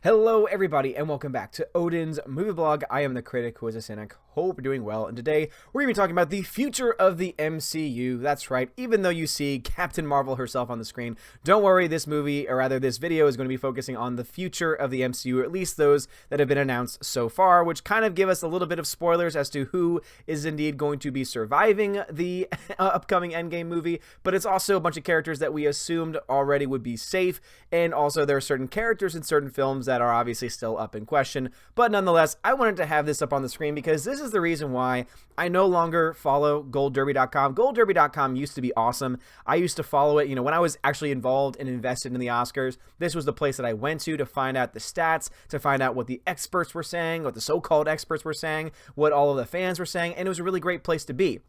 Hello everybody and welcome back to Odin's Movie Blog. I am the critic who is a cynic. Hope you're doing well, and today we're going to be talking about the future of the MCU. That's right, even though you see Captain Marvel herself on the screen, don't worry, this movie, or rather this video, is going to be focusing on the future of the MCU, or at least those that have been announced so far, which kind of give us a little bit of spoilers as to who is indeed going to be surviving the upcoming Endgame movie, but it's also a bunch of characters that we assumed already would be safe, and also there are certain characters in certain films that are obviously still up in question. But nonetheless, I wanted to have this up on the screen because this is the reason why I no longer follow goldderby.com. Goldderby.com used to be awesome. I used to follow it, when I was actually involved and invested in the Oscars. This was the place that I went to find out the stats, to find out what the experts were saying, what the so-called experts were saying, what all of the fans were saying, and it was a really great place to be.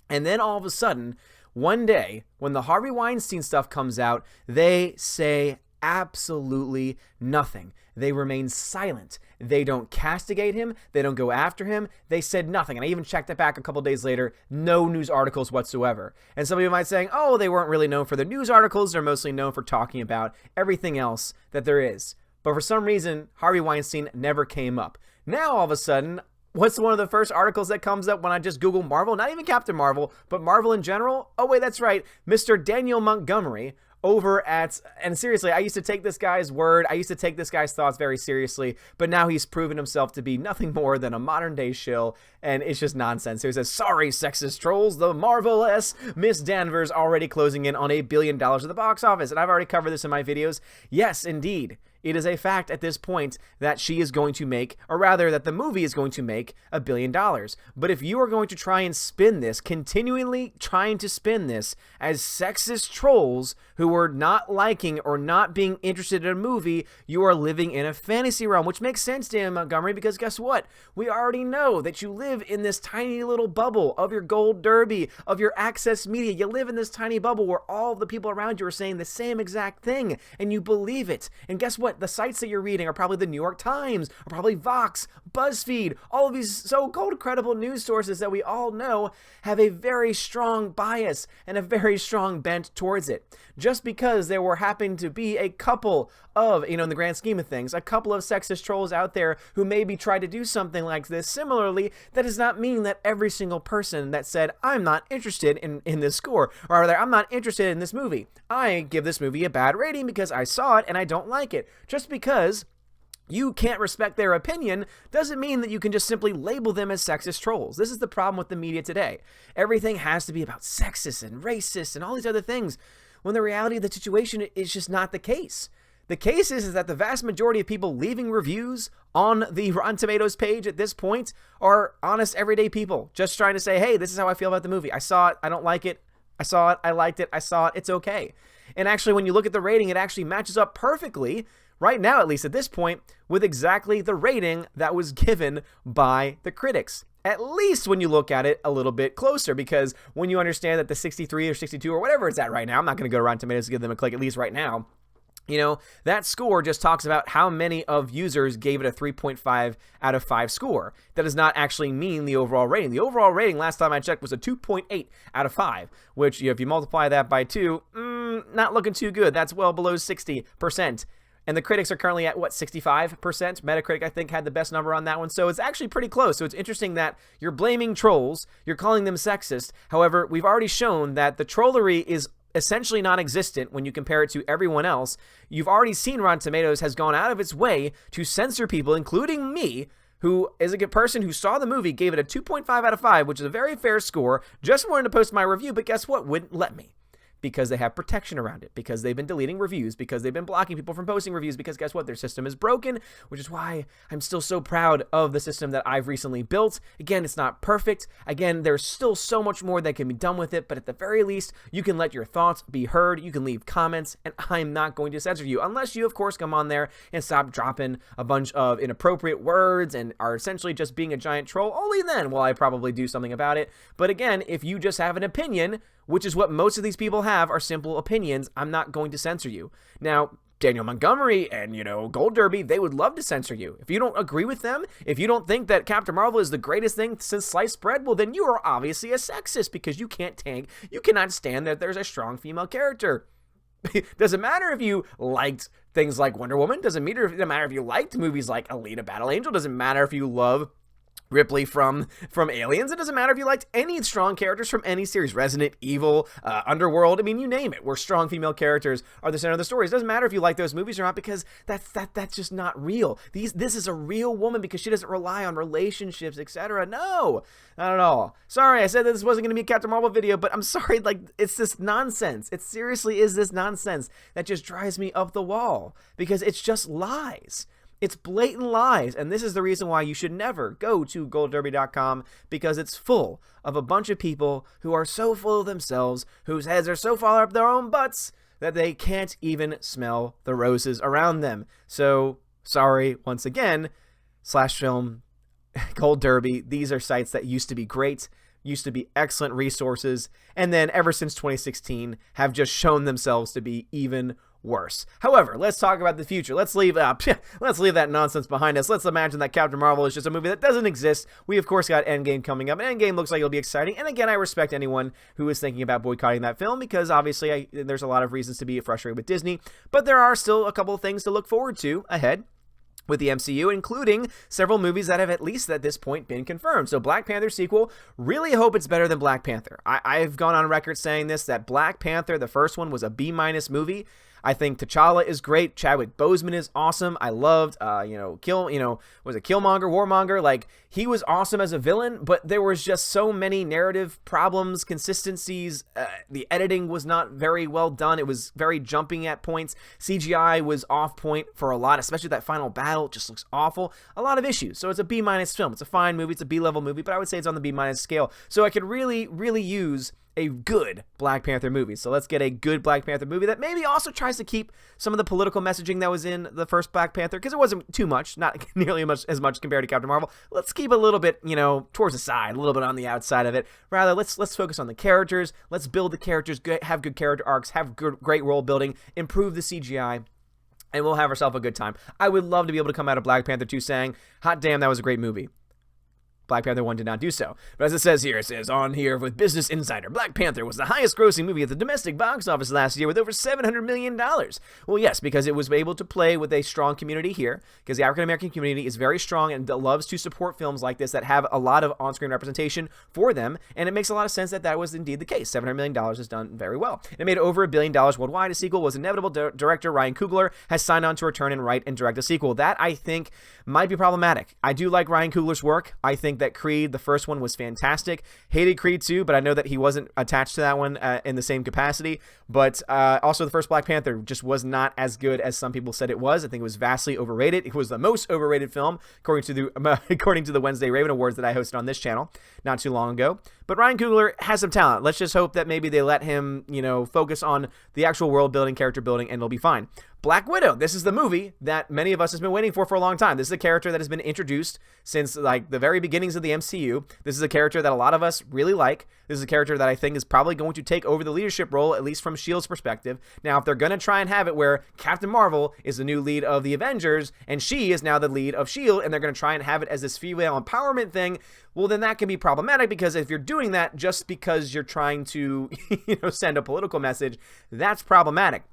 And then all of a sudden, one day, when the Harvey Weinstein stuff comes out, they say absolutely nothing. They remain silent. They don't castigate him. They don't go after him. They said nothing. And I even checked it back a couple days later. No news articles whatsoever. And some of you might say, oh, they weren't really known for their news articles. They're mostly known for talking about everything else that there is. But for some reason, Harvey Weinstein never came up. Now, all of a sudden, what's one of the first articles that comes up when I just Google Marvel? Not even Captain Marvel, but Marvel in general? Oh, wait, that's right. Mr. Daniel Montgomery over at, and seriously, I used to take this guy's word, I used to take this guy's thoughts very seriously, but now he's proven himself to be nothing more than a modern day shill, and it's just nonsense. So he says, sorry, sexist trolls, the marvelous Miss Danvers already closing in on $1 billion at the box office, and I've already covered this in my videos. Yes, indeed. It is a fact at this point that she is going to make, or rather that the movie is going to make $1 billion. But if you are going to try and spin this, continually trying to spin this as sexist trolls who are not liking or not being interested in a movie, you are living in a fantasy realm, which makes sense, Dan Montgomery, because guess what? We already know that you live in this tiny little bubble of your Gold Derby, of your access media. You live in this tiny bubble where all the people around you are saying the same exact thing, and you believe it. And guess what? The sites that you're reading are probably the New York Times, or probably Vox, BuzzFeed, all of these so-called credible news sources that we all know have a very strong bias and a very strong bent towards it. Just because there were happening to be a couple of, in the grand scheme of things, a couple of sexist trolls out there who maybe tried to do something like this similarly, that does not mean that every single person that said, I'm not interested in this score, or rather, I'm not interested in this movie, I give this movie a bad rating because I saw it and I don't like it. Just because you can't respect their opinion doesn't mean that you can just simply label them as sexist trolls. This is the problem with the media today. Everything has to be about sexist and racist and all these other things, when the reality of the situation is just not the case. The case is that the vast majority of people leaving reviews on the Rotten Tomatoes page at this point are honest, everyday people just trying to say, hey, this is how I feel about the movie. I saw it. I don't like it. I saw it. I liked it. I saw it. It's okay. And actually, when you look at the rating, it actually matches up perfectly, right now, at least at this point, with exactly the rating that was given by the critics. At least when you look at it a little bit closer, because when you understand that the 63 or 62 or whatever it's at right now, I'm not going to go to Rotten Tomatoes to give them a click, at least right now. That score just talks about how many of users gave it a 3.5 out of 5 score. That does not actually mean the overall rating. The overall rating, last time I checked, was a 2.8 out of 5, which, if you multiply that by 2, not looking too good. That's well below 60%. And the critics are currently at, 65%? Metacritic, I think, had the best number on that one. So it's actually pretty close. So it's interesting that you're blaming trolls. You're calling them sexist. However, we've already shown that the trollery is essentially non-existent when you compare it to everyone else. You've already seen Rotten Tomatoes has gone out of its way to censor people, including me, who is a good person who saw the movie, gave it a 2.5 out of 5, which is a very fair score, just wanted to post my review, but guess what? Wouldn't let me. Because they have protection around it, because they've been deleting reviews, because they've been blocking people from posting reviews, because guess what? Their system is broken, which is why I'm still so proud of the system that I've recently built. Again, it's not perfect. Again, there's still so much more that can be done with it, but at the very least, you can let your thoughts be heard, you can leave comments, and I'm not going to censor you, unless you, of course, come on there and stop dropping a bunch of inappropriate words and are essentially just being a giant troll. Only then will I probably do something about it. But again, if you just have an opinion, which is what most of these people have, are simple opinions, I'm not going to censor you. Now, Daniel Montgomery and, Gold Derby, they would love to censor you. If you don't agree with them, if you don't think that Captain Marvel is the greatest thing since sliced bread, well, then you are obviously a sexist because you cannot stand that there's a strong female character. Doesn't matter if you liked things like Wonder Woman. Doesn't matter if you liked movies like Alita Battle Angel. Doesn't matter if you love Ripley from Aliens. It doesn't matter if you liked any strong characters from any series, Resident Evil, Underworld. I mean, you name it, where strong female characters are the center of the stories. It doesn't matter if you like those movies or not, because that's just not real. This is a real woman because she doesn't rely on relationships, etc. No, not at all. Sorry, I said that this wasn't going to be a Captain Marvel video, but I'm sorry. Like, it's this nonsense. It seriously is this nonsense that just drives me up the wall because it's just lies. It's blatant lies, and this is the reason why you should never go to goldderby.com, because it's full of a bunch of people who are so full of themselves, whose heads are so far up their own butts that they can't even smell the roses around them. So, sorry, once again, Slash Film, Gold Derby, these are sites that used to be great, used to be excellent resources, and then ever since 2016 have just shown themselves to be even worse. However, let's talk about the future. Let's leave that nonsense behind us. Let's imagine that Captain Marvel is just a movie that doesn't exist. We, of course, got Endgame coming up, and Endgame looks like it'll be exciting. And again, I respect anyone who is thinking about boycotting that film, because obviously there's a lot of reasons to be frustrated with Disney, but there are still a couple of things to look forward to ahead with the MCU, including several movies that have at least at this point been confirmed. So Black Panther sequel, really hope it's better than Black Panther. I've gone on record saying this, that Black Panther, the first one, was a B- movie. I think T'Challa is great. Chadwick Boseman is awesome. I loved, was it Killmonger, Warmonger? Like, he was awesome as a villain, but there was just so many narrative problems, consistencies. The editing was not very well done. It was very jumping at points. CGI was off point for a lot, especially that final battle. It just looks awful. A lot of issues. So it's a B- film. It's a fine movie. It's a B-level movie, but I would say it's on the B- scale. So I could really, really use a good Black Panther movie. So let's get a good Black Panther movie that maybe also tries to keep some of the political messaging that was in the first Black Panther, because it wasn't too much, not nearly as much compared to Captain Marvel. Let's keep a little bit, towards the side, a little bit on the outside of it. Rather, let's focus on the characters. Let's build the characters, have good character arcs, have great world building, improve the CGI, and we'll have ourselves a good time. I would love to be able to come out of Black Panther 2 saying, hot damn, that was a great movie. Black Panther 1 did not do so. But as it says here, on here with Business Insider, Black Panther was the highest grossing movie at the domestic box office last year with over $700 million. Well, yes, because it was able to play with a strong community here, because the African-American community is very strong and loves to support films like this that have a lot of on-screen representation for them, and it makes a lot of sense that was indeed the case. $700 million is done very well. It made over $1 billion worldwide. A sequel was inevitable. Director Ryan Coogler has signed on to return and write and direct a sequel. That, I think, might be problematic. I do like Ryan Coogler's work. I think that Creed, the first one, was fantastic. Hated Creed 2, but I know that he wasn't attached to that one in the same capacity. But also the first Black Panther just was not as good as some people said it was. I think it was vastly overrated. It was the most overrated film, according to the Wednesday Raven Awards that I hosted on this channel not too long ago. But Ryan Coogler has some talent. Let's just hope that maybe they let him, focus on the actual world building, character building, and it'll be fine. Black Widow. This is the movie that many of us have been waiting for a long time. This is a character that has been introduced since the very beginnings of the MCU. This is a character that a lot of us really like. This is a character that I think is probably going to take over the leadership role, at least from S.H.I.E.L.D.'s perspective. Now, if they're going to try and have it where Captain Marvel is the new lead of the Avengers, and she is now the lead of S.H.I.E.L.D., and they're going to try and have it as this female empowerment thing, well, then that can be problematic, because if you're doing that just because you're trying to, send a political message, that's problematic.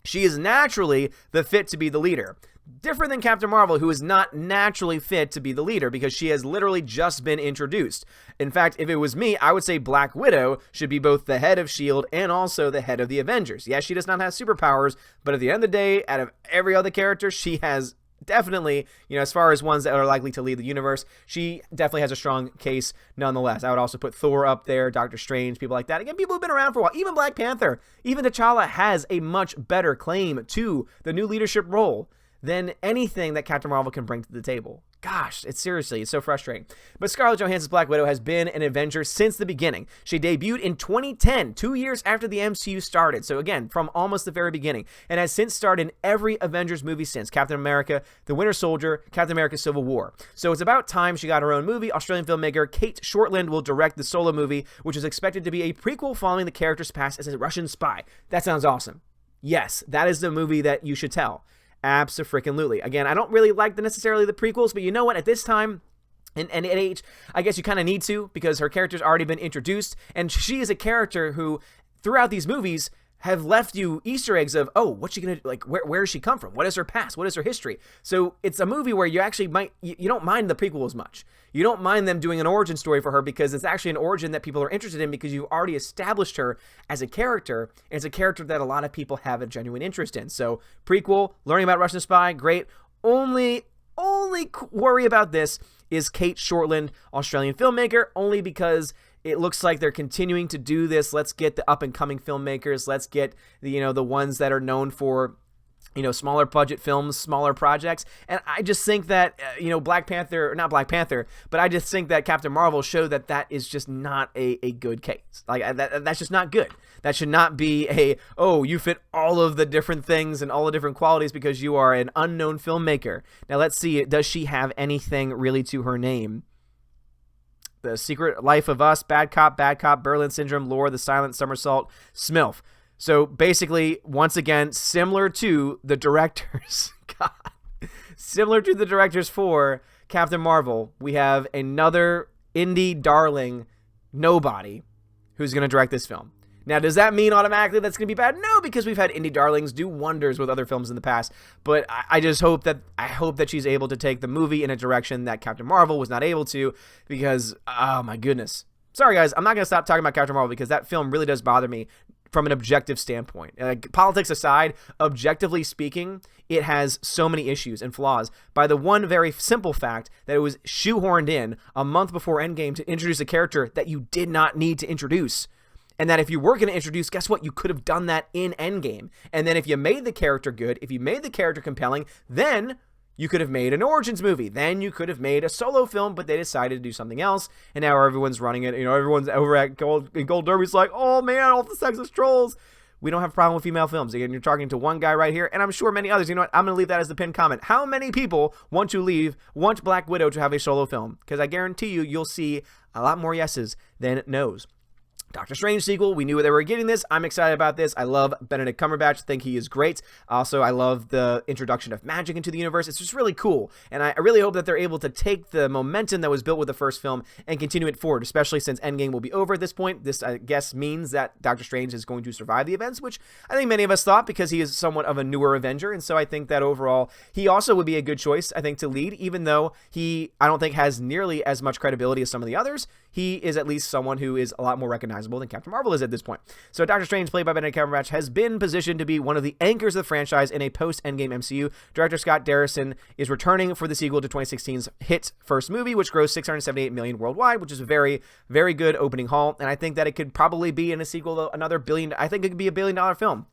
She is naturally the fit to be the leader. Different than Captain Marvel, who is not naturally fit to be the leader, because she has literally just been introduced. In fact, if it was me, I would say Black Widow should be both the head of S.H.I.E.L.D. and also the head of the Avengers. Yes, she does not have superpowers, but at the end of the day, out of every other character, she has definitely, as far as ones that are likely to lead the universe, she definitely has a strong case nonetheless. I would also put Thor up there, Doctor Strange, people like that. Again, people who've been around for a while. Even Black Panther, even T'Challa has a much better claim to the new leadership role than anything that Captain Marvel can bring to the table. Gosh, it's so frustrating. But Scarlett Johansson's Black Widow has been an Avenger since the beginning. She debuted in 2010, 2 years after the MCU started. So again, from almost the very beginning, and has since starred in every Avengers movie since: Captain America, The Winter Soldier, Captain America: Civil War. So it's about time she got her own movie. Australian filmmaker Kate Shortland will direct the solo movie, which is expected to be a prequel following the character's past as a Russian spy. That sounds awesome. Yes, that is the movie that you should tell. Abso-freaking-lutely. Again, I don't really like necessarily the prequels, but you know what? At this time, and at age, I guess you kind of need to, because her character's already been introduced, and she is a character who, throughout these movies, have left you Easter eggs of, oh, what's she gonna, like, where does she come from? What is her past? What is her history? So it's a movie where you actually you don't mind the prequel as much. You don't mind them doing an origin story for her because it's actually an origin that people are interested in because you've already established her as a character, and it's a character that a lot of people have a genuine interest in. So prequel, learning about Russian spy, great. Only worry about this is Kate Shortland, Australian filmmaker, only because it looks like they're continuing to do this. Let's get the up-and-coming filmmakers. Let's get the ones that are known for, smaller budget films, smaller projects. And I just think that, not Black Panther, but I just think that Captain Marvel showed that is just not a good case. Like, that's just not good. That should not be you fit all of the different things and all the different qualities because you are an unknown filmmaker. Now, let's see. Does she have anything really to her name? The Secret Life of Us, Bad Cop, Berlin Syndrome, Lore, The Silent Somersault, Smilf. So basically, once again, similar to the directors, similar to the directors for Captain Marvel, we have another indie darling, nobody, who's going to direct this film. Now, does that mean automatically that's going to be bad? No, because we've had indie darlings do wonders with other films in the past. But I hope that she's able to take the movie in a direction that Captain Marvel was not able to, because, oh my goodness. Sorry, guys, I'm not going to stop talking about Captain Marvel because that film really does bother me from an objective standpoint. Politics aside, objectively speaking, it has so many issues and flaws by the one very simple fact that it was shoehorned in a month before Endgame to introduce a character that you did not need to introduce. And that if you were going to introduce, guess what? You could have done that in Endgame. And then if you made the character good, if you made the character compelling, then you could have made an Origins movie. Then you could have made a solo film, but they decided to do something else. And now everyone's running it. Everyone's over at Gold Derby's like, oh man, all the sexist trolls. We don't have a problem with female films. Again, you're talking to one guy right here, and I'm sure many others. You know what? I'm going to leave that as the pinned comment. How many people want Black Widow to have a solo film? Because I guarantee you'll see a lot more yeses than no's. Doctor Strange sequel, we knew they were getting this. I'm excited about this. I love Benedict Cumberbatch. I think he is great. Also, I love the introduction of magic into the universe. It's just really cool. And I really hope that they're able to take the momentum that was built with the first film and continue it forward, especially since Endgame will be over at this point. This, I guess, means that Doctor Strange is going to survive the events, which I think many of us thought because he is somewhat of a newer Avenger. And so I think that overall, he also would be a good choice, I think, to lead, even though I don't think has nearly as much credibility as some of the others. He is at least someone who is a lot more recognizable than Captain Marvel is at this point. So Doctor Strange, played by Benedict Cumberbatch, has been positioned to be one of the anchors of the franchise in a post-Endgame MCU. Director Scott Derrickson is returning for the sequel to 2016's hit first movie, which grossed $678 million worldwide, which is a very, very good opening haul. And I think that it could probably be in a sequel to another billion. I think it could be $1 billion film.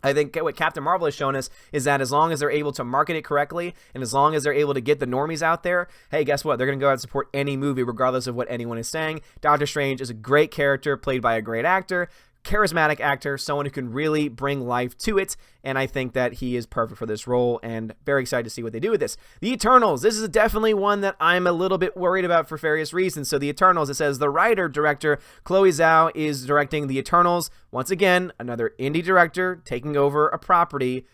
I think what Captain Marvel has shown us is that as long as they're able to market it correctly and as long as they're able to get the normies out there, hey, guess what? They're going to go out and support any movie regardless of what anyone is saying. Doctor Strange is a great character played by a great actor, charismatic actor, someone who can really bring life to it, and I think that he is perfect for this role, and very excited to see what they do with this. The Eternals, this is definitely one that I'm a little bit worried about for various reasons. So The Eternals, it says the writer-director Chloe Zhao is directing The Eternals. Once again, another indie director taking over a property.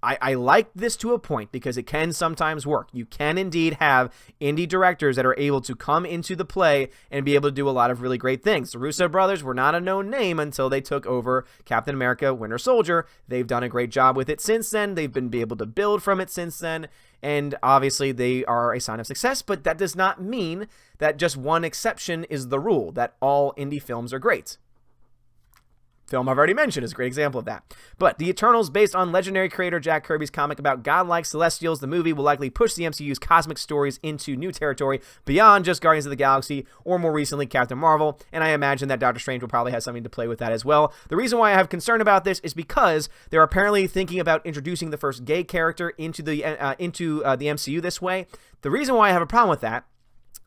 I like this to a point because it can sometimes work. You can indeed have indie directors that are able to come into the play and be able to do a lot of really great things. The Russo brothers were not a known name until they took over Captain America Winter Soldier. They've done a great job with it since then. They've been able to build from it since then. And obviously they are a sign of success, but that does not mean that just one exception is the rule, that all indie films are great. Film I've already mentioned is a great example of that. But The Eternals, based on legendary creator Jack Kirby's comic about godlike celestials, the movie will likely push the MCU's cosmic stories into new territory beyond just Guardians of the Galaxy or more recently Captain Marvel, and I imagine that Doctor Strange will probably have something to play with that as well. The reason why I have concern about this is because they're apparently thinking about introducing the first gay character into the MCU this way. The reason why I have a problem with that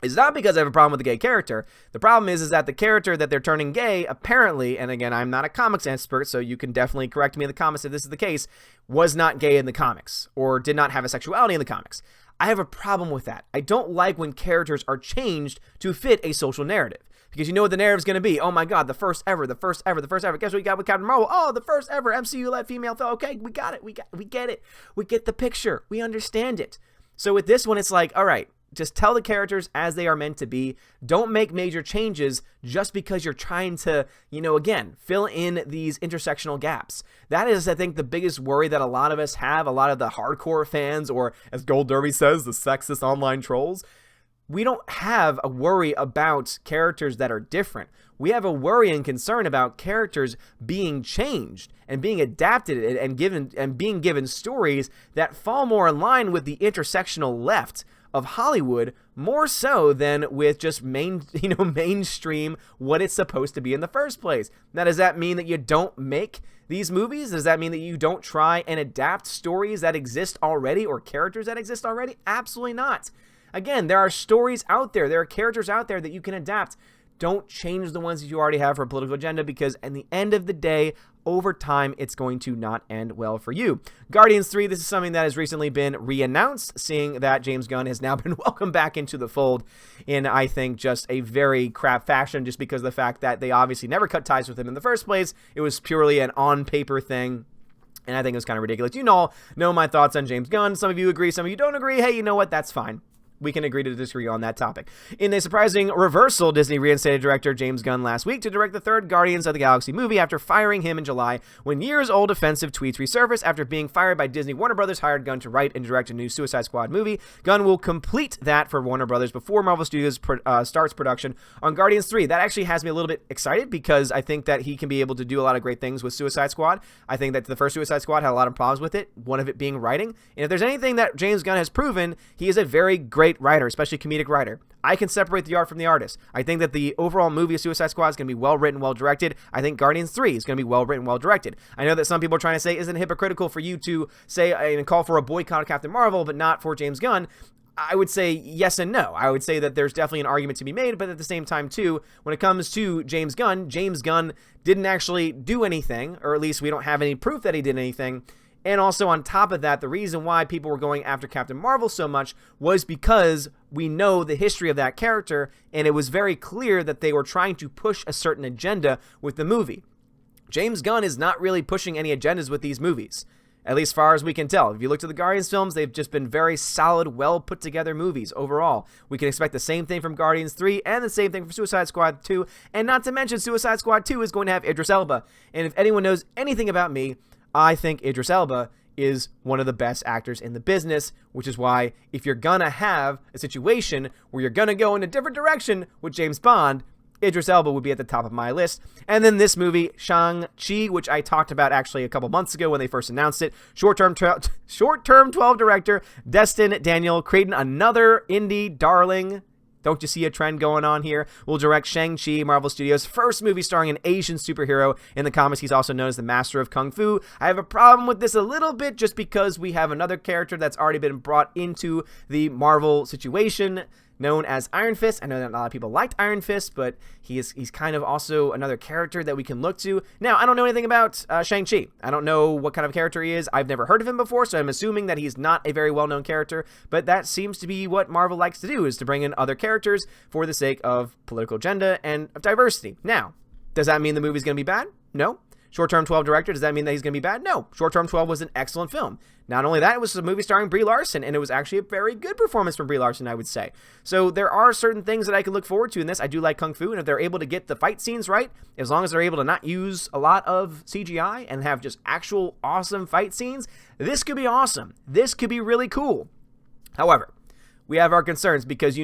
is not because I have a problem with the gay character. The problem is that the character that they're turning gay, apparently, and again, I'm not a comics expert, so you can definitely correct me in the comments if this is the case, was not gay in the comics, or did not have a sexuality in the comics. I have a problem with that. I don't like when characters are changed to fit a social narrative. Because you know what the narrative's going to be. Oh my god, the first ever. Guess what we got with Captain Marvel? Oh, the first ever MCU-led female film. Okay, we got it. We get it. We get the picture. We understand it. So with this one, it's like, all right, just tell the characters as they are meant to be. Don't make major changes just because you're trying to, again, fill in these intersectional gaps. That is, I think, the biggest worry that a lot of us have, a lot of the hardcore fans, or as Gold Derby says, the sexist online trolls. We don't have a worry about characters that are different. We have a worry and concern about characters being changed and being adapted and being given stories that fall more in line with the intersectional left of Hollywood, more so than with just mainstream what it's supposed to be in the first place. Now, does that mean that you don't make these movies? Does that mean that you don't try and adapt stories that exist already or characters that exist already? Absolutely not. Again, there are stories out there. There are characters out there that you can adapt. Don't change the ones that you already have for a political agenda, because at the end of the day, over time, it's going to not end well for you. Guardians 3, this is something that has recently been re-announced, seeing that James Gunn has now been welcomed back into the fold in, I think, just a very crap fashion, just because of the fact that they obviously never cut ties with him in the first place. It was purely an on-paper thing. And I think it was kind of ridiculous. You all know my thoughts on James Gunn. Some of you agree, some of you don't agree. Hey, you know what? That's fine. We can agree to disagree on that topic. In a surprising reversal, Disney reinstated director James Gunn last week to direct the third Guardians of the Galaxy movie after firing him in July, when years-old offensive tweets resurfaced after being fired by Disney. Warner Brothers hired Gunn to write and direct a new Suicide Squad movie. Gunn will complete that for Warner Brothers before Marvel Studios starts production on Guardians 3. That actually has me a little bit excited, because I think that he can be able to do a lot of great things with Suicide Squad. I think that the first Suicide Squad had a lot of problems with it, one of it being writing. And if there's anything that James Gunn has proven, he is a very great writer, especially comedic writer. I can separate the art from the artist. I think that the overall movie of Suicide Squad is going to be well written, well directed. I think Guardians 3 is going to be well written, well directed. I know that some people are trying to say, isn't it hypocritical for you to say and call for a boycott of Captain Marvel, but not for James Gunn? I would say yes and no. I would say that there's definitely an argument to be made, but at the same time, too, when it comes to James Gunn didn't actually do anything, or at least we don't have any proof that he did anything. And also, on top of that, the reason why people were going after Captain Marvel so much was because we know the history of that character, and it was very clear that they were trying to push a certain agenda with the movie. James Gunn is not really pushing any agendas with these movies, at least as far as we can tell. If you look to the Guardians films, they've just been very solid, well put together movies overall. We can expect the same thing from Guardians 3 and the same thing from Suicide Squad 2, and not to mention Suicide Squad 2 is going to have Idris Elba. And if anyone knows anything about me, I think Idris Elba is one of the best actors in the business, which is why if you're gonna have a situation where you're gonna go in a different direction with James Bond, Idris Elba would be at the top of my list. And then this movie, Shang-Chi, which I talked about actually a couple months ago when they first announced it. Short-term 12 director Destin Daniel Creighton, another indie darling. Don't you see a trend going on here? Will direct Shang-Chi, Marvel Studios' first movie starring an Asian superhero. In the comics, he's also known as the Master of Kung Fu. I have a problem with this a little bit just because we have another character that's already been brought into the Marvel situation, known as Iron Fist. I know that a lot of people liked Iron Fist, but he's kind of also another character that we can look to. Now, I don't know anything about Shang-Chi. I don't know what kind of character he is. I've never heard of him before, so I'm assuming that he's not a very well-known character, but that seems to be what Marvel likes to do, is to bring in other characters for the sake of political agenda and of diversity. Now, does that mean the movie's going to be bad? No. Short-term 12 director, does that mean that he's going to be bad? No. Short-term 12 was an excellent film. Not only that, it was a movie starring Brie Larson, and it was actually a very good performance from Brie Larson, I would say. So there are certain things that I can look forward to in this. I do like Kung Fu, and if they're able to get the fight scenes right, as long as they're able to not use a lot of CGI and have just actual awesome fight scenes, this could be awesome. This could be really cool. However, we have our concerns because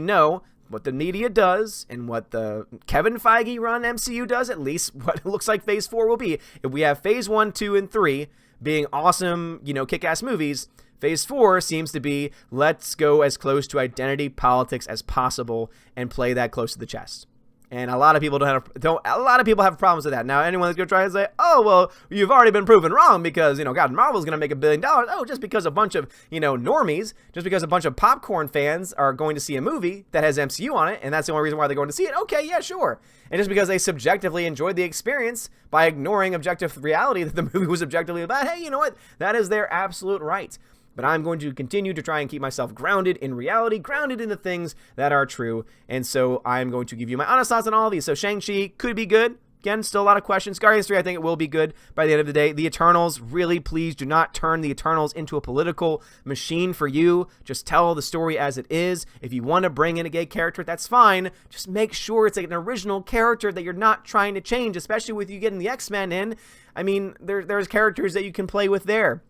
what the media does and what the Kevin Feige run MCU does, at least what it looks like Phase 4 will be. If we have Phase 1, 2, and 3 being awesome, kick-ass movies, Phase 4 seems to be, let's go as close to identity politics as possible and play that close to the chest. And a lot of people have problems with that. Now, anyone that's going to try and say, oh, well, you've already been proven wrong because, God, Marvel's going to make $1 billion. Oh, just because a bunch of, normies, just because a bunch of popcorn fans are going to see a movie that has MCU on it, and that's the only reason why they're going to see it. Okay, yeah, sure. And just because they subjectively enjoyed the experience by ignoring objective reality that the movie was objectively about, hey, you know what? That is their absolute right. But I'm going to continue to try and keep myself grounded in reality, grounded in the things that are true. And so I'm going to give you my honest thoughts on all of these. So Shang-Chi could be good, Again, still a lot of questions. Guardians 3, I think it will be good by the end of the day. The Eternals, really, please do not turn the Eternals into a political machine for you. Just tell the story as it is. If you want to bring in a gay character, that's fine. Just make sure it's like an original character that you're not trying to change, especially with you getting the X-Men in. I mean, there's characters that you can play with there.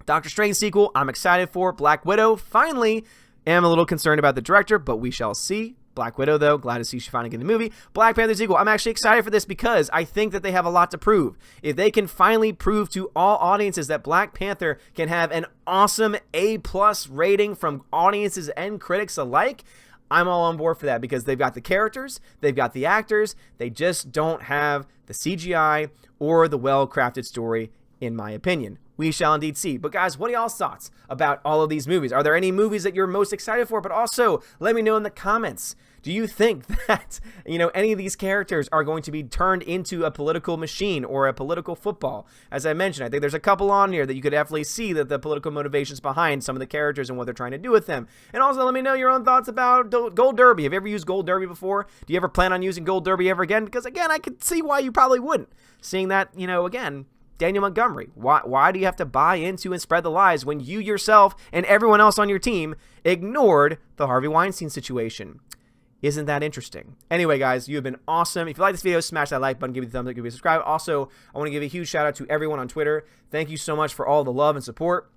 Doctor Strange sequel, I'm excited for. Black Widow, finally, am a little concerned about the director, but we shall see. Black Widow, though, glad to see she finally get in the movie. Black Panther sequel, I'm actually excited for this because I think that they have a lot to prove. If they can finally prove to all audiences that Black Panther can have an awesome A+ rating from audiences and critics alike, I'm all on board for that because they've got the characters, they've got the actors, they just don't have the CGI or the well-crafted story, in my opinion. We shall indeed see. But guys, what are y'all's thoughts about all of these movies? Are there any movies that you're most excited for? But also, let me know in the comments. Do you think that, any of these characters are going to be turned into a political machine or a political football? As I mentioned, I think there's a couple on here that you could definitely see that the political motivations behind some of the characters and what they're trying to do with them. And also, let me know your own thoughts about Gold Derby. Have you ever used Gold Derby before? Do you ever plan on using Gold Derby ever again? Because, again, I could see why you probably wouldn't. Seeing that, again, Daniel Montgomery. Why do you have to buy into and spread the lies when you yourself and everyone else on your team ignored the Harvey Weinstein situation? Isn't that interesting? Anyway, guys, you have been awesome. If you like this video, smash that like button, give me a thumbs up, give me a subscribe. Also, I want to give a huge shout out to everyone on Twitter. Thank you so much for all the love and support.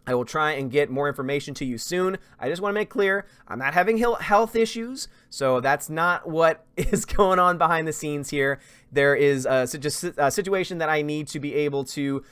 I will try and get more information to you soon. I just want to make clear, I'm not having health issues, so that's not what is going on behind the scenes here. There is just a situation that I need to be able to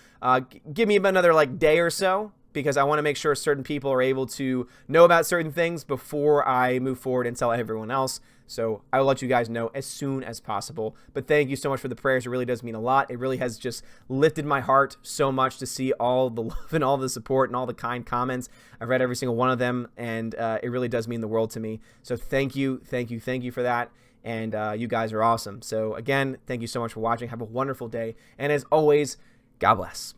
give me another day or so, because I want to make sure certain people are able to know about certain things before I move forward and tell everyone else. So I will let you guys know as soon as possible. But thank you so much for the prayers. It really does mean a lot. It really has just lifted my heart so much to see all the love and all the support and all the kind comments. I've read every single one of them, and it really does mean the world to me. So thank you for that. And you guys are awesome. So again, thank you so much for watching. Have a wonderful day. And as always, God bless.